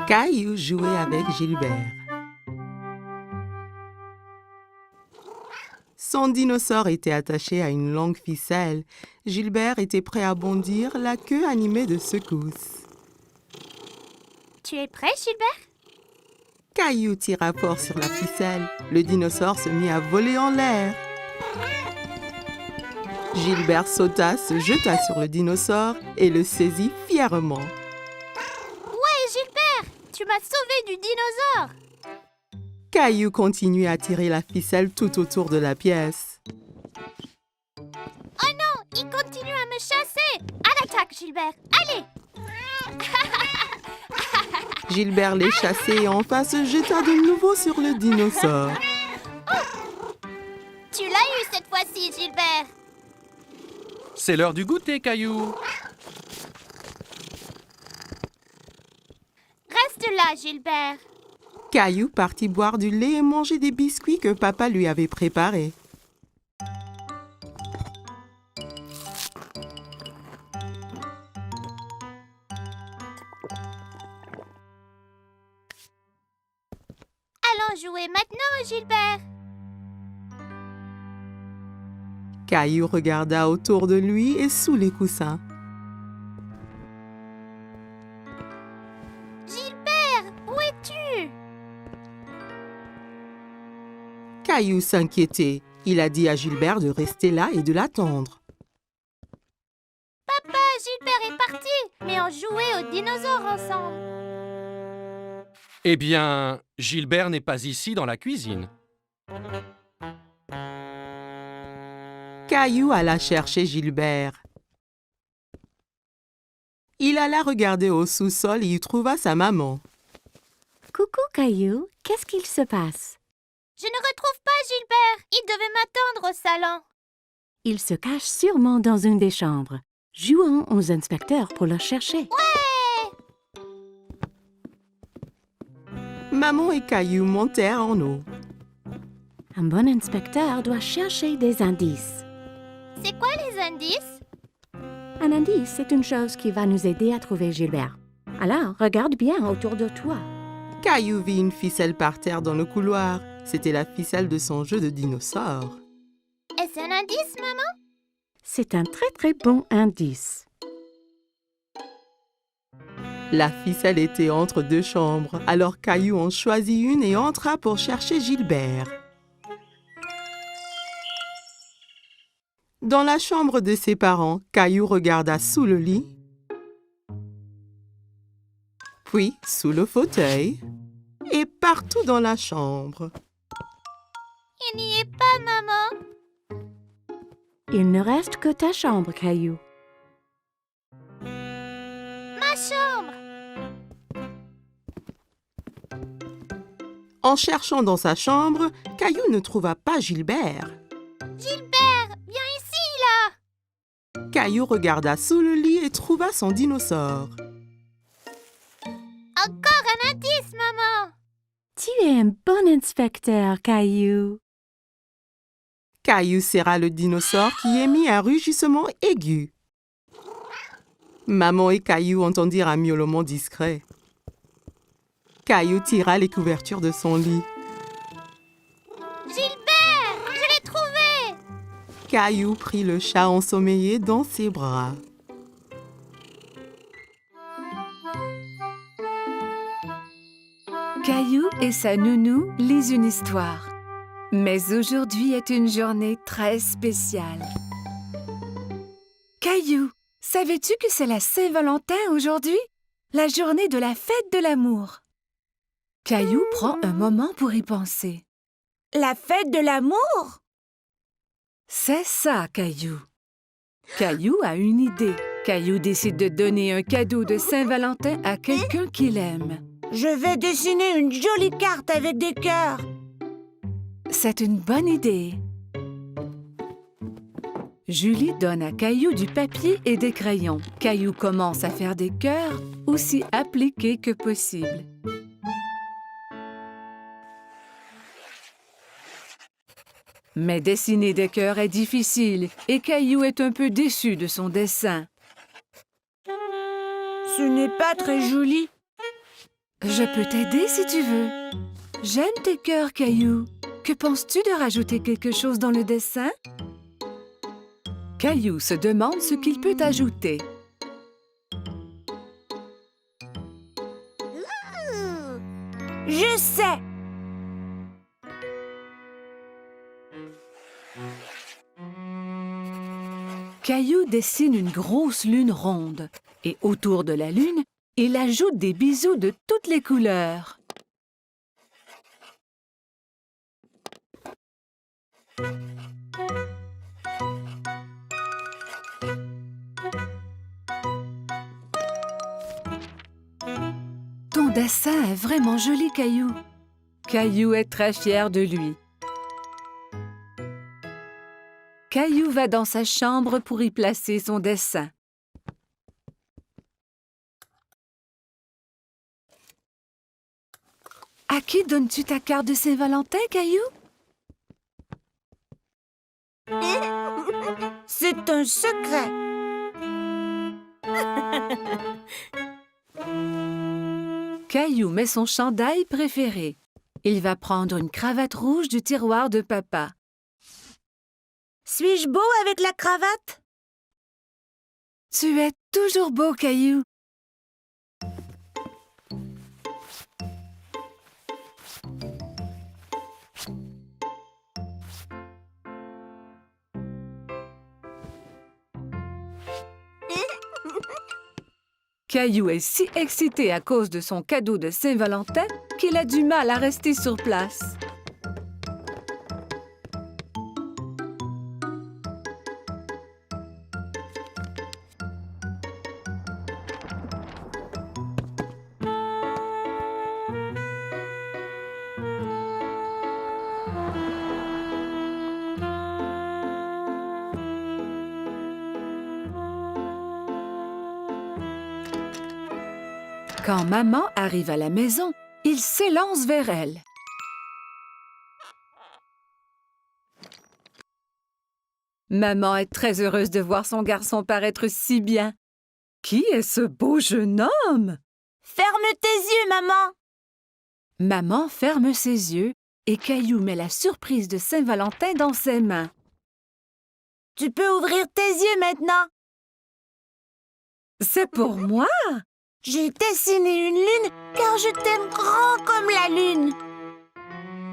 Caillou jouait avec Gilbert. Son dinosaure était attaché à une longue ficelle. Gilbert était prêt à bondir, la queue animée de secousses. Tu es prêt, Gilbert? Caillou tira fort sur la ficelle. Le dinosaure se mit à voler en l'air. Gilbert sauta, se jeta sur le dinosaure et le saisit fièrement. Ouais, Gilbert! Tu m'as sauvé du dinosaure! Caillou continuait à tirer la ficelle tout autour de la pièce. Oh non! Il continue à me chasser! À l'attaque, Gilbert! Allez! Gilbert les chassait et enfin se jeta de nouveau sur le dinosaure. Tu l'as eu cette fois-ci, Gilbert! C'est l'heure du goûter, Caillou. Reste là, Gilbert! Caillou partit boire du lait et manger des biscuits que papa lui avait préparés. Allons jouer maintenant, Gilbert! Caillou regarda autour de lui et sous les coussins. Gilbert, où es-tu? Caillou s'inquiétait. Il a dit à Gilbert de rester là et de l'attendre. Papa, Gilbert est parti, mais on jouait aux dinosaures ensemble. Eh bien, Gilbert n'est pas ici dans la cuisine. Caillou alla chercher Gilbert. Il alla regarder au sous-sol et y trouva sa maman. Coucou Caillou, qu'est-ce qu'il se passe? Je ne retrouve pas Gilbert. Il devait m'attendre au salon. Il se cache sûrement dans une des chambres. Jouons aux inspecteurs pour le chercher. Maman et Caillou montèrent en haut. Un bon inspecteur doit chercher des indices. C'est quoi les indices? Un indice, c'est une chose qui va nous aider à trouver Gilbert. Alors, regarde bien autour de toi. Caillou vit une ficelle par terre dans le couloir. C'était la ficelle de son jeu de dinosaure. Est-ce un indice, maman? C'est un très très bon indice. La ficelle était entre deux chambres. Alors Caillou en choisit une et entra pour chercher Gilbert. Dans la chambre de ses parents, Caillou regarda sous le lit, puis sous le fauteuil et partout dans la chambre. Il n'y est pas, maman. Il ne reste que ta chambre, Caillou. Ma chambre. En cherchant dans sa chambre, Caillou ne trouva pas Gilbert. Gilbert, viens ici, là. Caillou regarda sous le lit et trouva son dinosaure. Encore un indice, maman. Tu es un bon inspecteur, Caillou. Caillou serra le dinosaure qui émit un rugissement aigu. Maman et Caillou entendirent un miaulement discret. Caillou tira les couvertures de son lit. Gilbert, je l'ai trouvé. Caillou prit le chat ensommeillé dans ses bras. Caillou et sa nounou lisent une histoire. Mais aujourd'hui est une journée très spéciale. Caillou, savais-tu que c'est la Saint-Valentin aujourd'hui? La journée de la fête de l'amour. Caillou prend un moment pour y penser. La fête de l'amour? C'est ça, Caillou. Caillou a une idée. Caillou décide de donner un cadeau de Saint-Valentin à quelqu'un qu'il aime. Je vais dessiner une jolie carte avec des cœurs. C'est une bonne idée. Julie donne à Caillou du papier et des crayons. Caillou commence à faire des cœurs aussi appliqués que possible. Mais dessiner des cœurs est difficile et Caillou est un peu déçu de son dessin. Ce n'est pas très joli. Je peux t'aider si tu veux. J'aime tes cœurs, Caillou. Que penses-tu de rajouter quelque chose dans le dessin? Caillou se demande ce qu'il peut ajouter. Je sais. Caillou dessine une grosse lune ronde et autour de la lune, il ajoute des bisous de toutes les couleurs. Ton dessin est vraiment joli, Caillou. Caillou est très fier de lui. Caillou va dans sa chambre pour y placer son dessin. À qui donnes-tu ta carte de Saint-Valentin, Caillou? C'est un secret. Caillou met son chandail préféré. Il va prendre une cravate rouge du tiroir de papa. Suis-je beau avec la cravate? Tu es toujours beau, Caillou. Caillou est si excité à cause de son cadeau de Saint-Valentin qu'il a du mal à rester sur place. Quand maman arrive à la maison, il s'élance vers elle. Maman est très heureuse de voir son garçon paraître si bien. Qui est ce beau jeune homme? Ferme tes yeux, maman. Maman ferme ses yeux et Caillou met la surprise de Saint-Valentin dans ses mains. Tu peux ouvrir tes yeux maintenant. C'est pour moi? J'ai dessiné une lune car je t'aime grand comme la lune.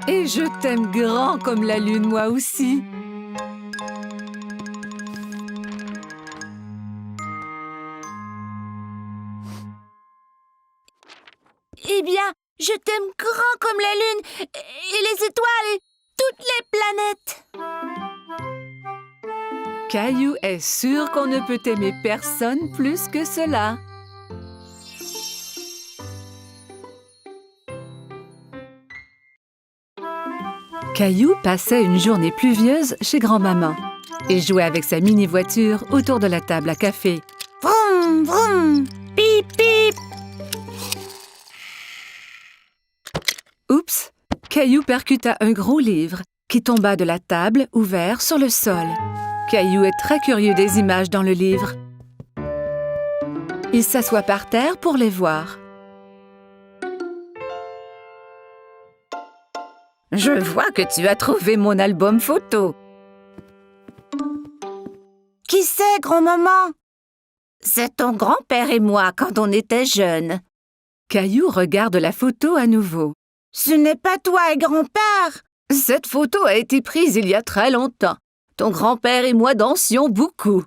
Et je t'aime grand comme la lune, moi aussi. Eh bien, je t'aime grand comme la lune et les étoiles et toutes les planètes. Caillou est sûr qu'on ne peut aimer personne plus que cela. Caillou passait une journée pluvieuse chez grand-maman et jouait avec sa mini-voiture autour de la table à café. Vroom, vroom, pip, pip. Oups! Caillou percuta un gros livre qui tomba de la table ouvert sur le sol. Caillou est très curieux des images dans le livre. Il s'assoit par terre pour les voir. Je vois que tu as trouvé mon album photo. Qui c'est, grand-maman? C'est ton grand-père et moi quand on était jeunes. Caillou regarde la photo à nouveau. Ce n'est pas toi et grand-père. Cette photo a été prise il y a très longtemps. Ton grand-père et moi dansions beaucoup.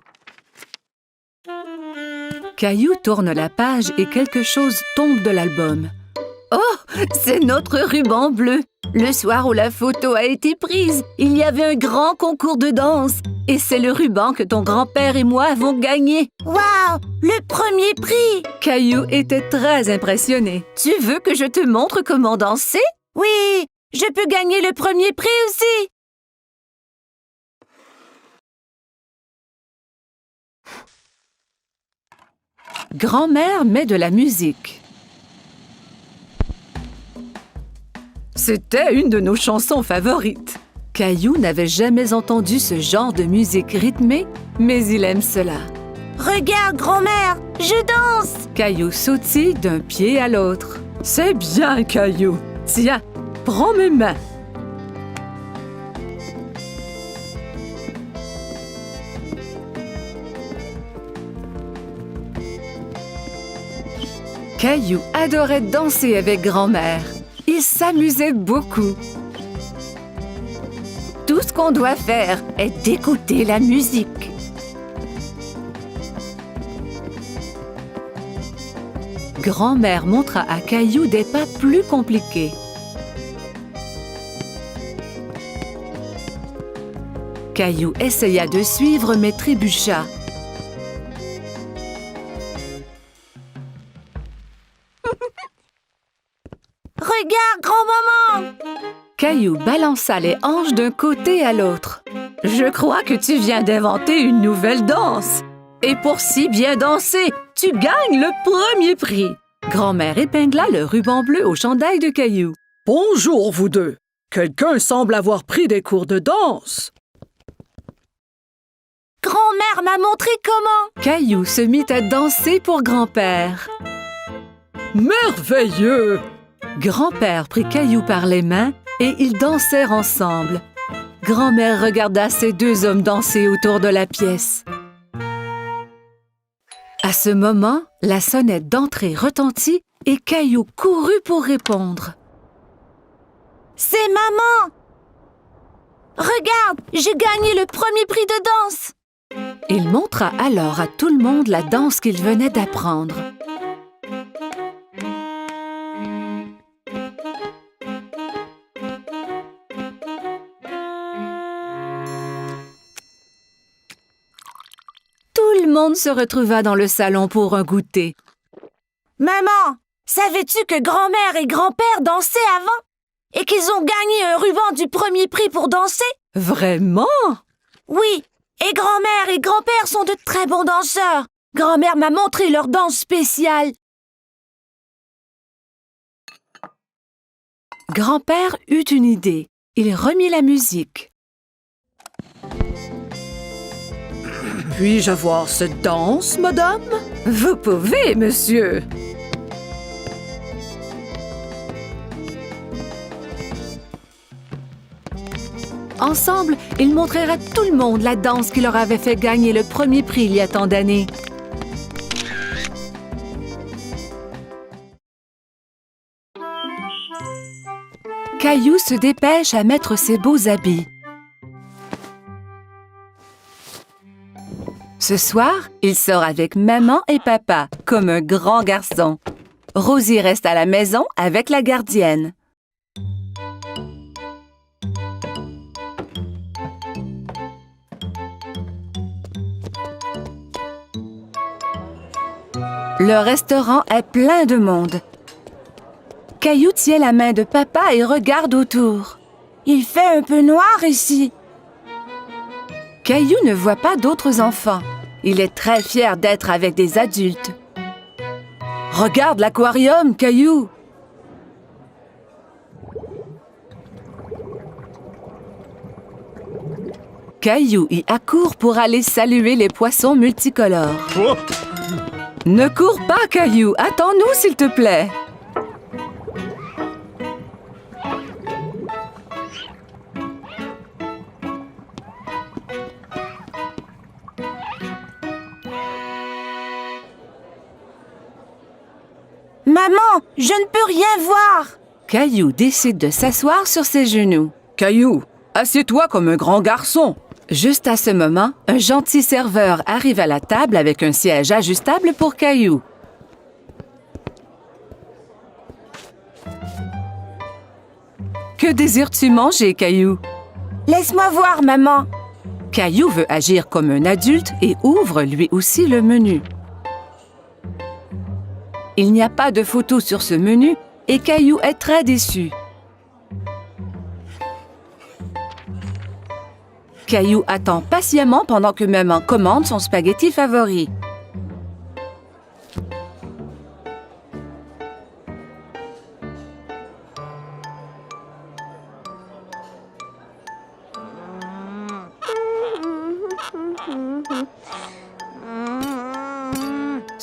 Caillou tourne la page et quelque chose tombe de l'album. Oh, c'est notre ruban bleu. Le soir où la photo a été prise, il y avait un grand concours de danse. Et c'est le ruban que ton grand-père et moi avons gagné. Waouh, le premier prix! Caillou était très impressionné. Tu veux que je te montre comment danser? Oui, je peux gagner le premier prix aussi. Grand-mère met de la musique. C'était une de nos chansons favorites. Caillou n'avait jamais entendu ce genre de musique rythmée, mais il aime cela. Regarde, grand-mère, je danse! Caillou sautille d'un pied à l'autre. C'est bien, Caillou. Tiens, prends mes mains. Caillou adorait danser avec grand-mère. Il s'amusait beaucoup. Tout ce qu'on doit faire est d'écouter la musique. Grand-mère montra à Caillou des pas plus compliqués. Caillou essaya de suivre mais trébucha. Regarde, grand-maman! Caillou balança les hanches d'un côté à l'autre. « Je crois que tu viens d'inventer une nouvelle danse. Et pour si bien danser, tu gagnes le premier prix. » Grand-mère épingla le ruban bleu au chandail de Caillou. « Bonjour, vous deux. Quelqu'un semble avoir pris des cours de danse. » Grand-mère m'a montré comment! Caillou se mit à danser pour grand-père. « Merveilleux! » Grand-père prit Caillou par les mains et ils dansèrent ensemble. Grand-mère regarda ces deux hommes danser autour de la pièce. À ce moment, la sonnette d'entrée retentit et Caillou courut pour répondre. « C'est maman! Regarde, j'ai gagné le premier prix de danse! » Il montra alors à tout le monde la danse qu'il venait d'apprendre. Tout le monde se retrouva dans le salon pour un goûter. « Maman, savais-tu que grand-mère et grand-père dansaient avant? Et qu'ils ont gagné un ruban du premier prix pour danser? » « Vraiment? » Oui, et grand-mère et grand-père sont de très bons danseurs. Grand-mère m'a montré leur danse spéciale. Grand-père eut une idée. Il remit la musique. « Puis-je avoir cette danse, madame? »« Vous pouvez, monsieur. » Ensemble, ils montrèrent à tout le monde la danse qui leur avait fait gagner le premier prix il y a tant d'années. Caillou se dépêche à mettre ses beaux habits. Ce soir, il sort avec maman et papa, comme un grand garçon. Rosie reste à la maison avec la gardienne. Le restaurant est plein de monde. Caillou tient la main de papa et regarde autour. Il fait un peu noir ici. Caillou ne voit pas d'autres enfants. Il est très fier d'être avec des adultes. Regarde l'aquarium, Caillou! Caillou y accourt pour aller saluer les poissons multicolores. Oh! Ne cours pas, Caillou! Attends-nous, s'il te plaît! Maman, je ne peux rien voir. Caillou décide de s'asseoir sur ses genoux. « Caillou, assieds-toi comme un grand garçon. » Juste à ce moment, un gentil serveur arrive à la table avec un siège ajustable pour Caillou. Que désires-tu manger, Caillou? Laisse-moi voir, maman. Caillou veut agir comme un adulte et ouvre lui aussi le menu. Il n'y a pas de photo sur ce menu et Caillou est très déçu. Caillou attend patiemment pendant que maman commande son spaghetti favori.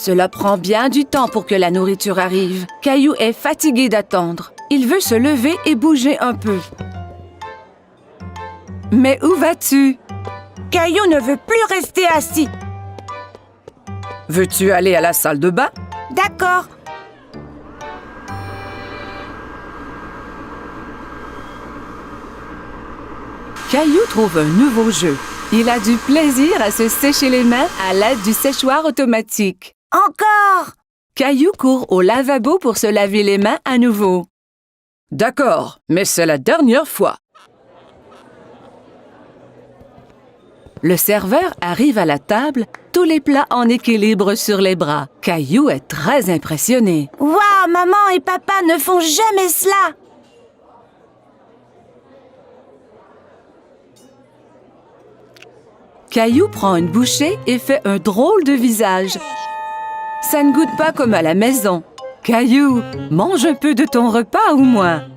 Cela prend bien du temps pour que la nourriture arrive. Caillou est fatigué d'attendre. Il veut se lever et bouger un peu. Mais où vas-tu? Caillou ne veut plus rester assis. Veux-tu aller à la salle de bain? D'accord. Caillou trouve un nouveau jeu. Il a du plaisir à se sécher les mains à l'aide du séchoir automatique. Encore. Caillou court au lavabo pour se laver les mains à nouveau. D'accord, mais c'est la dernière fois. Le serveur arrive à la table, tous les plats en équilibre sur les bras. Caillou est très impressionné. Waouh, maman et papa ne font jamais cela. Caillou prend une bouchée et fait un drôle de visage. Ça ne goûte pas comme à la maison. Caillou, mange un peu de ton repas au moins.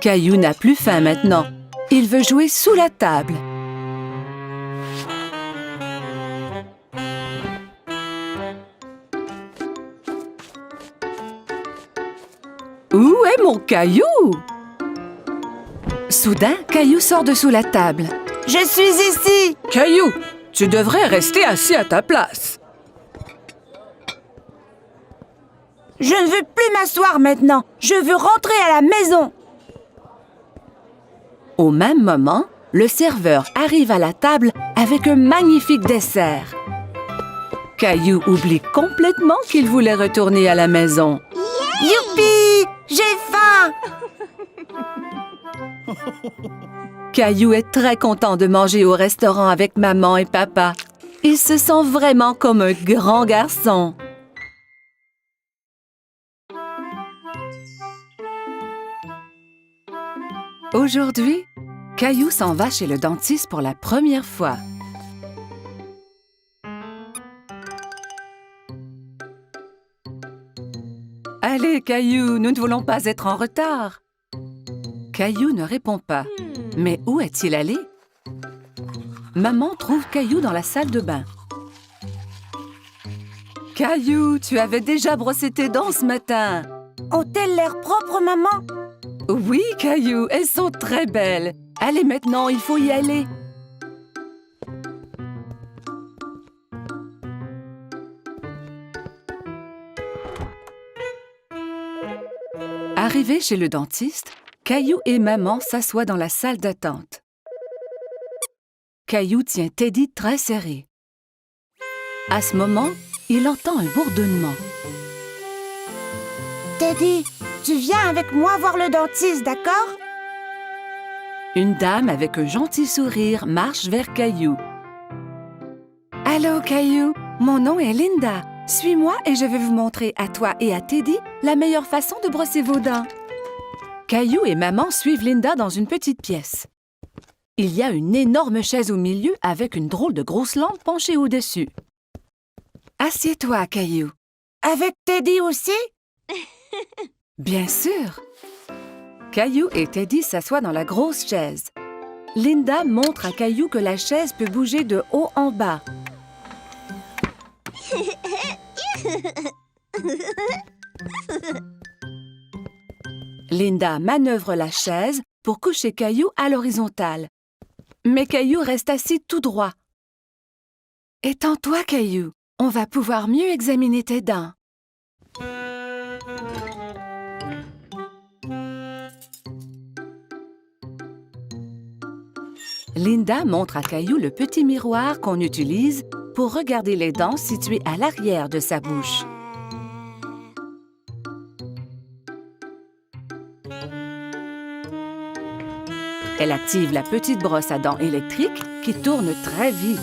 Caillou n'a plus faim maintenant. Il veut jouer sous la table. Où est mon Caillou? Soudain, Caillou sort de sous la table. Je suis ici. Caillou, tu devrais rester assis à ta place. Je ne veux plus m'asseoir maintenant. Je veux rentrer à la maison. Au même moment, le serveur arrive à la table avec un magnifique dessert. Caillou oublie complètement qu'il voulait retourner à la maison. Youpi! J'ai faim. Caillou est très content de manger au restaurant avec maman et papa. Il se sent vraiment comme un grand garçon. Aujourd'hui, Caillou s'en va chez le dentiste pour la première fois. Allez, Caillou, nous ne voulons pas être en retard. Caillou ne répond pas. Mais où est-il allé? Maman trouve Caillou dans la salle de bain. Caillou, tu avais déjà brossé tes dents ce matin. Ont-elles l'air propres, maman? Oui, Caillou, elles sont très belles. Allez maintenant, il faut y aller. Arrivé chez le dentiste, Caillou et maman s'assoient dans la salle d'attente. Caillou tient Teddy très serré. À ce moment, il entend un bourdonnement. Teddy, tu viens avec moi voir le dentiste, d'accord? Une dame avec un gentil sourire marche vers Caillou. « Allô, Caillou, mon nom est Linda. Suis-moi et je vais vous montrer à toi et à Teddy la meilleure façon de brosser vos dents. » Caillou et maman suivent Linda dans une petite pièce. Il y a une énorme chaise au milieu avec une drôle de grosse lampe penchée au-dessus. « Assieds-toi, Caillou. »« Avec Teddy aussi? » Bien sûr. Caillou et Teddy s'assoient dans la grosse chaise. Linda montre à Caillou que la chaise peut bouger de haut en bas. Linda manœuvre la chaise pour coucher Caillou à l'horizontale. Mais Caillou reste assis tout droit. « Étends-toi, Caillou. On va pouvoir mieux examiner tes dents. » Linda montre à Caillou le petit miroir qu'on utilise pour regarder les dents situées à l'arrière de sa bouche. Elle active la petite brosse à dents électrique qui tourne très vite.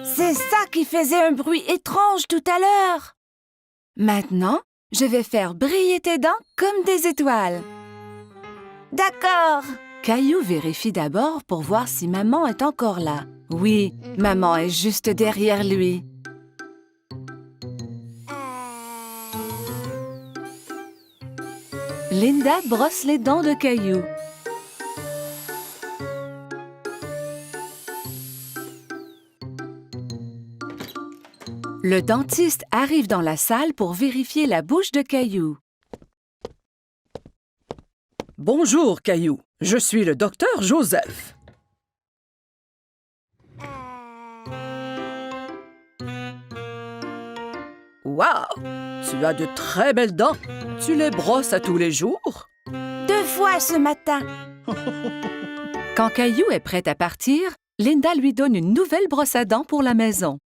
C'est ça qui faisait un bruit étrange tout à l'heure. Maintenant, je vais faire briller tes dents comme des étoiles. D'accord. Caillou vérifie d'abord pour voir si maman est encore là. Oui, maman est juste derrière lui. Linda brosse les dents de Caillou. Le dentiste arrive dans la salle pour vérifier la bouche de Caillou. Bonjour, Caillou. Je suis le docteur Joseph. Waouh! Tu as de très belles dents. Tu les brosses à tous les jours? 2 fois ce matin. Quand Caillou est prête à partir, Linda lui donne une nouvelle brosse à dents pour la maison.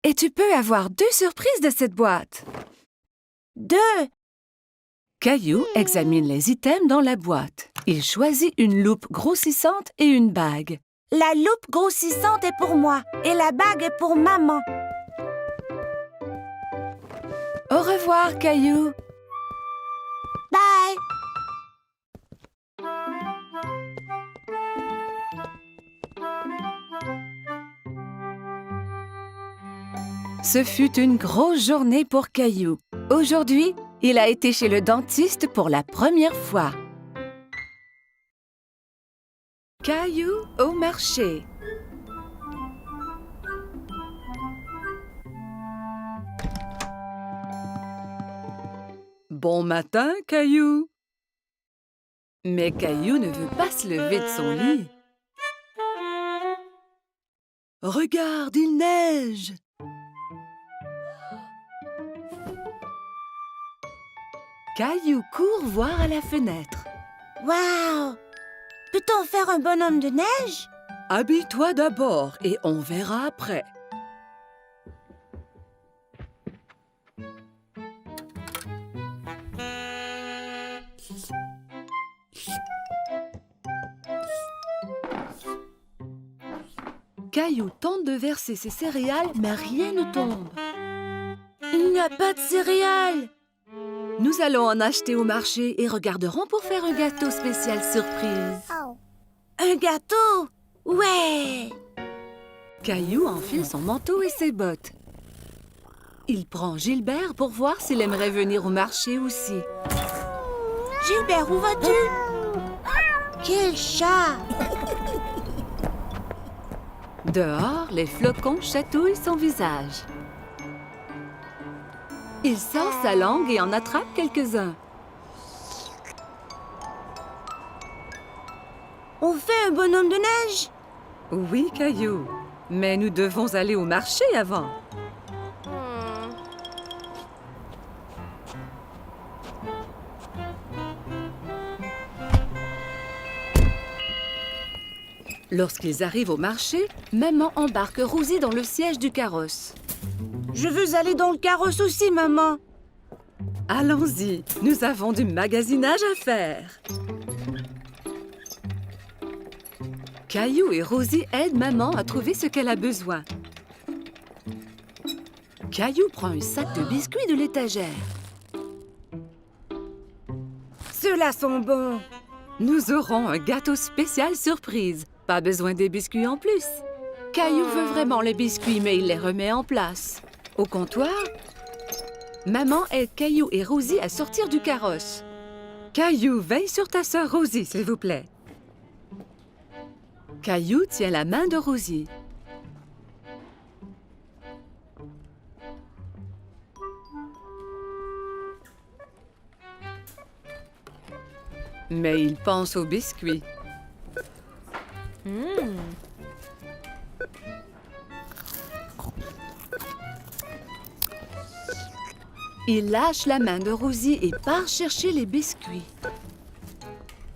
Et tu peux avoir 2 surprises de cette boîte. 2. Caillou examine les items dans la boîte. Il choisit une loupe grossissante et une bague. La loupe grossissante est pour moi et la bague est pour maman. Au revoir, Caillou. Bye. Ce fut une grosse journée pour Caillou. Aujourd'hui, il a été chez le dentiste pour la première fois. Caillou au marché. Bon matin, Caillou. Mais Caillou ne veut pas se lever de son lit. Regarde, il neige. Caillou court voir à la fenêtre. Waouh! Peut-on faire un bonhomme de neige? Habille-toi d'abord et on verra après. Caillou tente de verser ses céréales, mais rien ne tombe. Il n'y a pas de céréales. Nous allons en acheter au marché et regarderons pour faire un gâteau spécial surprise. Un gâteau? Ouais! Caillou enfile son manteau et ses bottes. Il prend Gilbert pour voir s'il aimerait venir au marché aussi. Gilbert, où vas-tu? Quel chat! Dehors, les flocons chatouillent son visage. Il sort sa langue et en attrape quelques-uns. On fait un bonhomme de neige? Oui, Caillou, mais nous devons aller au marché avant. Lorsqu'ils arrivent au marché, maman embarque Rosie dans le siège du carrosse. Je veux aller dans le carrosse aussi, maman. Allons-y, nous avons du magasinage à faire. Caillou et Rosie aident maman à trouver ce qu'elle a besoin. Caillou prend un sac de biscuits de l'étagère. Ceux-là sont bons. Nous aurons un gâteau spécial surprise. Pas besoin des biscuits en plus. Caillou veut vraiment les biscuits, mais il les remet en place. Au comptoir, maman aide Caillou et Rosie à sortir du carrosse. Caillou, veille sur ta sœur Rosie, s'il vous plaît. Caillou tient la main de Rosie. Mais il pense aux biscuits. Il lâche la main de Rosie et part chercher les biscuits.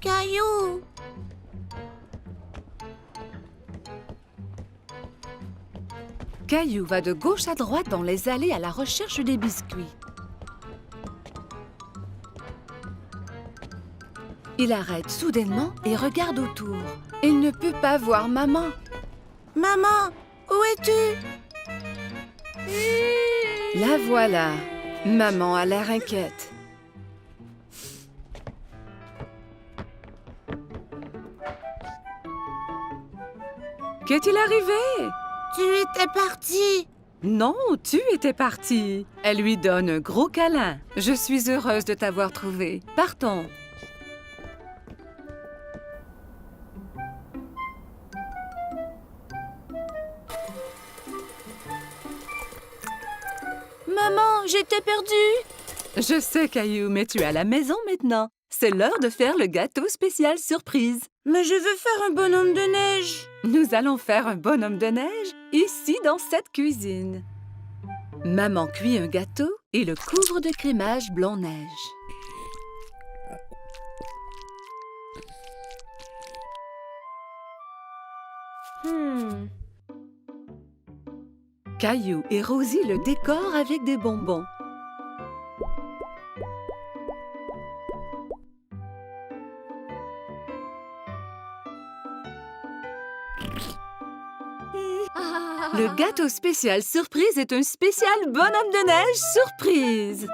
Caillou! Caillou va de gauche à droite dans les allées à la recherche des biscuits. Il arrête soudainement et regarde autour. Il ne peut pas voir maman. Maman, où es-tu? La voilà. Maman a l'air inquiète. Qu'est-il arrivé? Tu étais partie. Non, tu étais partie. Elle lui donne un gros câlin. Je suis heureuse de t'avoir trouvé. Partons. Maman, j'étais perdue. Je sais, Caillou, mais tu es à la maison maintenant. C'est l'heure de faire le gâteau spécial surprise. Mais je veux faire un bonhomme de neige. Nous allons faire un bonhomme de neige ici dans cette cuisine. Maman cuit un gâteau et le couvre de crémage blanc-neige. Caillou et Rosie le décorent avec des bonbons. Le gâteau spécial surprise est un spécial bonhomme de neige surprise.